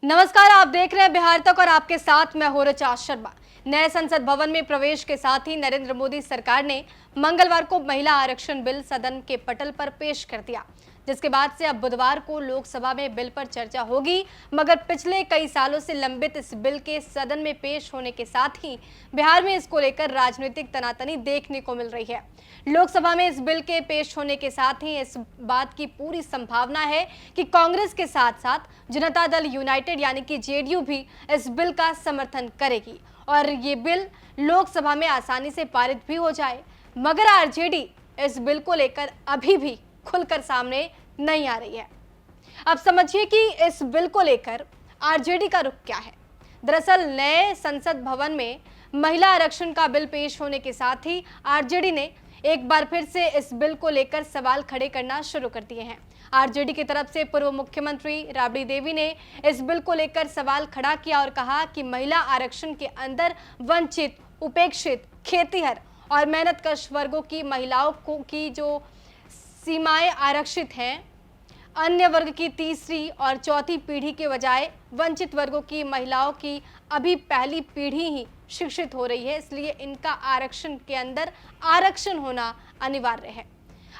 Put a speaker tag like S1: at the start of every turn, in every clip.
S1: नमस्कार, आप देख रहे हैं बिहार तक और आपके साथ मैं हूं ऋचा शर्मा। नए संसद भवन में प्रवेश के साथ ही नरेंद्र मोदी सरकार ने मंगलवार को महिला आरक्षण बिल सदन के पटल पर पेश कर दिया, जिसके बाद से अब बुधवार को लोकसभा में बिल पर चर्चा होगी। मगर पिछले कई सालों से लंबित इस बिल के सदन में पेश होने के साथ ही बिहार में इसको लेकर राजनीतिक तनातनी देखने को मिल रही है। लोकसभा में इस बिल के पेश होने के साथ ही इस बात की पूरी संभावना है कि कांग्रेस के साथ साथ जनता दल यूनाइटेड यानी कि जेडीयू भी इस बिल का समर्थन करेगी और ये बिल लोकसभा में आसानी से पारित भी हो जाए। मगर आरजेडी इस बिल को लेकर अभी भी खुलकर सामने नहीं आ रही है। अब समझिए कि इस बिल को लेकर आरजेडी का रुख क्या है। दरअसल नए संसद भवन में महिला आरक्षण का बिल पेश होने के साथ ही आरजेडी ने एक बार फिर से इस बिल को लेकर सवाल खड़े करना शुरू कर दिए हैं। आरजेडी की तरफ से पूर्व मुख्यमंत्री राबड़ी देवी ने इस बिल को लेकर सवाल खड़ा किया और कहा कि महिला आरक्षण के अंदर वंचित, उपेक्षित, खेतीहर और मेहनतकश वर्गों की महिलाओं को की जो सीमाएं आरक्षित हैं, अन्य वर्ग की तीसरी और चौथी पीढ़ी के बजाय वंचित वर्गों की महिलाओं की अभी पहली पीढ़ी ही शिक्षित हो रही है, इसलिए इनका आरक्षण के अंदर आरक्षण होना अनिवार्य है।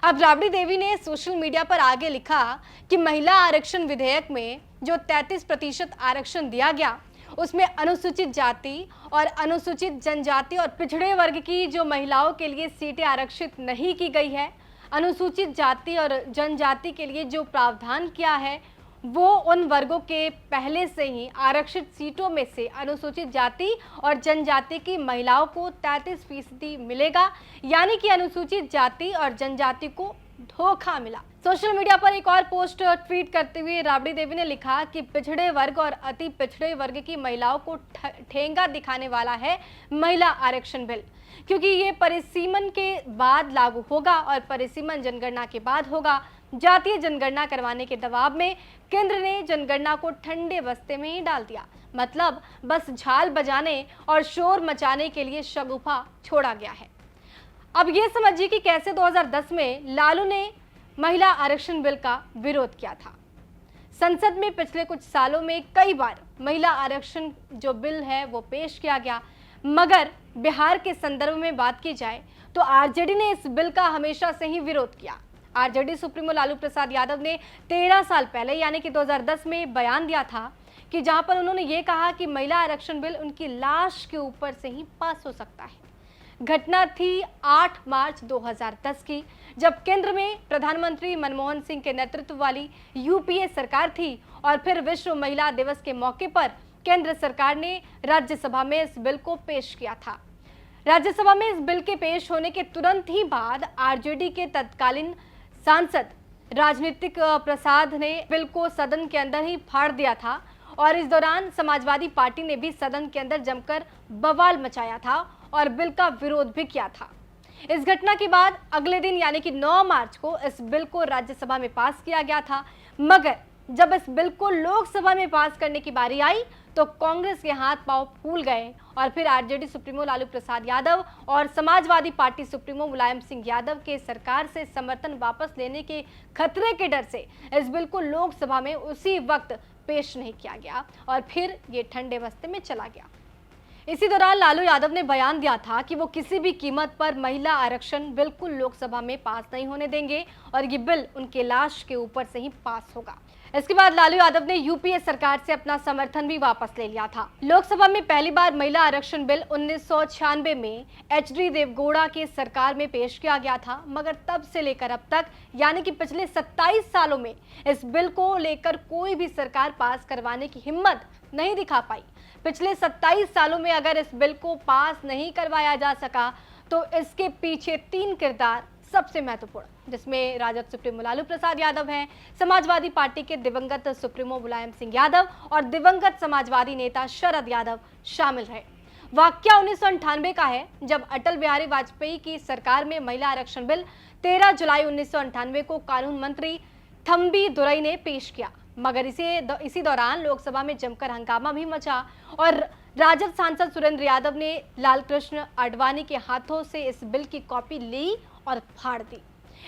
S1: अब राबड़ी देवी ने सोशल मीडिया पर आगे लिखा कि महिला आरक्षण विधेयक में जो 33% आरक्षण दिया गया, उसमें अनुसूचित जाति और अनुसूचित जनजाति और पिछड़े वर्ग की जो महिलाओं के लिए सीटें आरक्षित नहीं की गई है, अनुसूचित जाति और जनजाति के लिए जो प्रावधान किया है वो उन वर्गों के पहले से ही आरक्षित सीटों में से अनुसूचित जाति और जनजाति की महिलाओं को 33% मिलेगा, यानी कि अनुसूचित जाति और जनजाति को धोखा मिला। सोशल मीडिया पर एक और पोस्ट ट्वीट करते हुए राबड़ी देवी ने लिखा कि पिछड़े वर्ग और अति पिछड़े वर्ग की महिलाओं को ठेंगा दिखाने वाला है महिला आरक्षण बिल, क्योंकि ये परिसीमन के बाद लागू होगा और परिसीमन जनगणना के बाद होगा। जातीय जनगणना करवाने के दबाव में केंद्र ने जनगणना को ठंडे बस्ते में ही डाल दिया, मतलब बस झाल बजाने और शोर मचाने के लिए शगुफा छोड़ा गया है। अब ये समझिए कि कैसे 2010 में लालू ने महिला आरक्षण बिल का विरोध किया था। संसद में पिछले कुछ सालों में कई बार महिला आरक्षण जो बिल है वो पेश किया गया, मगर बिहार के संदर्भ में बात की जाए तो आरजेडी ने इस बिल का हमेशा से ही विरोध किया। आरजेडी सुप्रीमो लालू प्रसाद यादव ने 13 साल पहले यानी कि 2010 में बयान दिया था कि जहां पर उन्होंने ये कहा कि महिला आरक्षण बिल उनकी लाश के ऊपर से ही पास हो सकता है। घटना थी 8 मार्च 2010 की, जब केंद्र में प्रधानमंत्री मनमोहन सिंह के नेतृत्व वाली यूपीए सरकार थी और फिर विश्व महिला दिवस के मौके पर केंद्र सरकार ने राज्यसभा में इस बिल को पेश किया था। राज्यसभा में इस बिल के पेश होने के तुरंत ही बाद आरजेडी के तत्कालीन सांसद राजनीतिक प्रसाद ने बिल को सदन के अंदर ही फाड़ दिया था और इस दौरान समाजवादी पार्टी ने भी सदन के अंदर जमकर बवाल मचाया था और बिल का विरोध भी किया था। इस घटना के बाद अगले दिन यानी कि 9 मार्च को इस बिल को राज्यसभा में पास किया गया था, मगर जब इस बिल को लोकसभा में पास करने की बारी आई तो कांग्रेस के हाथ पांव फूल गए और फिर आरजेडी सुप्रीमो लालू प्रसाद यादव और समाजवादी पार्टी सुप्रीमो मुलायम सिंह यादव के सरकार से समर्थन वापस लेने के खतरे के डर से इस बिल को लोकसभा में उसी वक्त पेश नहीं किया गया और फिर ये ठंडे बस्ते में चला गया। इसी दौरान लालू यादव ने बयान दिया था कि वो किसी भी कीमत पर महिला आरक्षण बिल्कुल लोकसभा में पास नहीं होने देंगे और ये बिल उनके लाश के ऊपर से ही पास होगा। इसके बाद लालू यादव ने यूपीए सरकार से अपना समर्थन भी वापस ले लिया था। लोकसभा में पहली बार महिला आरक्षण बिल 1996 में एचडी देवगौड़ा की सरकार में पेश किया गया था, मगर तब से लेकर अब तक यानी कि पिछले 27 सालों में इस बिल को लेकर कोई भी सरकार पास करवाने की हिम्मत नहीं दिखा पाई। पिछले 27 सालों में अगर इस बिल को पास नहीं करवाया जा सका तो इसके पीछे 3 किरदार सबसे महत्वपूर्ण, जिसमें राजद सुप्रीमो लालू प्रसाद यादव हैं, समाजवादी पार्टी के दिवंगत सुप्रीमो मुलायम सिंह यादव और दिवंगत समाजवादी नेता शरद यादव शामिल रहे। वाकया 1998 का है, जब अटल बिहारी वाजपेयी की सरकार में महिला आरक्षण बिल 13 जुलाई 1998 को कानून मंत्री थम्बी दुरई ने पेश किया, मगर इसी दौरान लोकसभा में जमकर हंगामा भी मचा और राजद सांसद सुरेंद्र यादव ने लालकृष्ण आडवाणी के हाथों से इस बिल की कॉपी ली और फाड़ दी।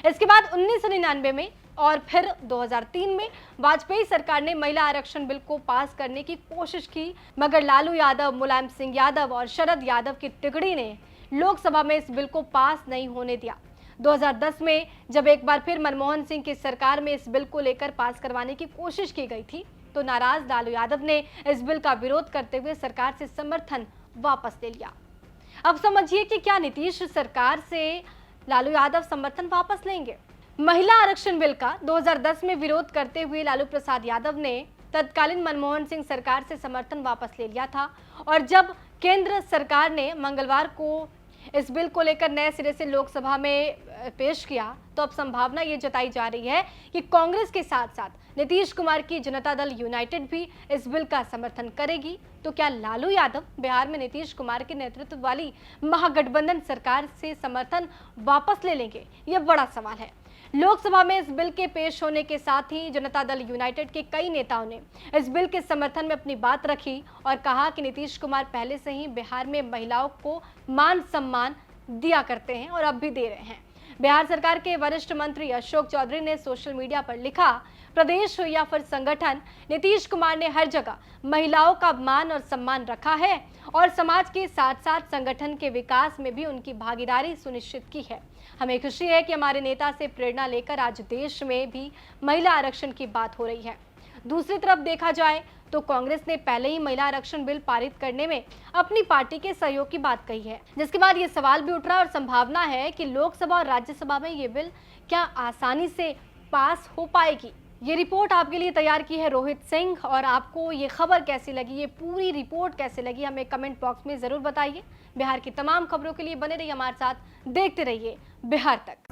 S1: इसके बाद 1999 में और फिर 2003 में वाजपेयी सरकार ने महिला आरक्षण बिल को पास करने की कोशिश की, मगर लालू यादव, मुलायम सिंह यादव और शरद यादव की तिगड़ी ने लोकसभा में इस बिल को पास नहीं होने दिया। 2010 में जब एक बार फिर मनमोहन सिंह की सरकार में इस बिल को लेकर पास करवाने की कोशिश की गई थी, तो नाराज लालू यादव ने इस बिल का विरोध करते हुए सरकार से समर्थन वापस ले लिया। अब समझिए कि क्या नीतीश सरकार से लालू यादव समर्थन वापस लेंगे। महिला आरक्षण बिल का 2010 में विरोध करते हुए लालू प्रसाद यादव ने तत्कालीन मनमोहन सिंह सरकार से समर्थन वापस ले लिया था, और जब केंद्र सरकार ने मंगलवार को इस बिल को लेकर नए सिरे से लोकसभा में पेश किया, तो अब संभावना ये जताई जा रही है कि कांग्रेस के साथ साथ नीतीश कुमार की जनता दल यूनाइटेड भी इस बिल का समर्थन करेगी। तो क्या लालू यादव बिहार में नीतीश कुमार के नेतृत्व वाली महागठबंधन सरकार से समर्थन वापस ले लेंगे? यह बड़ा सवाल है। लोकसभा में इस बिल के पेश होने के साथ ही जनता दल यूनाइटेड के कई नेताओं ने इस बिल के समर्थन में अपनी बात रखी और कहा कि नीतीश कुमार पहले से ही बिहार में महिलाओं को मान सम्मान दिया करते हैं और अब भी दे रहे हैं। बिहार सरकार के वरिष्ठ मंत्री अशोक चौधरी ने सोशल मीडिया पर लिखा, प्रदेश हो या फिर संगठन, नीतीश कुमार ने हर जगह महिलाओं का मान और सम्मान रखा है और समाज के साथ साथ संगठन के विकास में भी उनकी भागीदारी सुनिश्चित की है। हमें खुशी है कि हमारे नेता से प्रेरणा लेकर आज देश में भी महिला आरक्षण की बात हो रही है। दूसरी तरफ देखा जाए तो कांग्रेस ने पहले ही महिला आरक्षण बिल पारित करने में अपनी पार्टी के सहयोग की बात कही है, जिसके बाद ये सवाल भी उठ रहा है और संभावना है कि लोकसभा और राज्यसभा में ये बिल क्या आसानी से पास हो पाएगी। ये रिपोर्ट आपके लिए तैयार की है रोहित सिंह, और आपको ये खबर कैसी लगी, ये पूरी रिपोर्ट कैसी लगी, हमें कमेंट बॉक्स में जरूर बताइए। बिहार की तमाम खबरों के लिए बने रहिए हमारे साथ, देखते रहिए बिहार तक।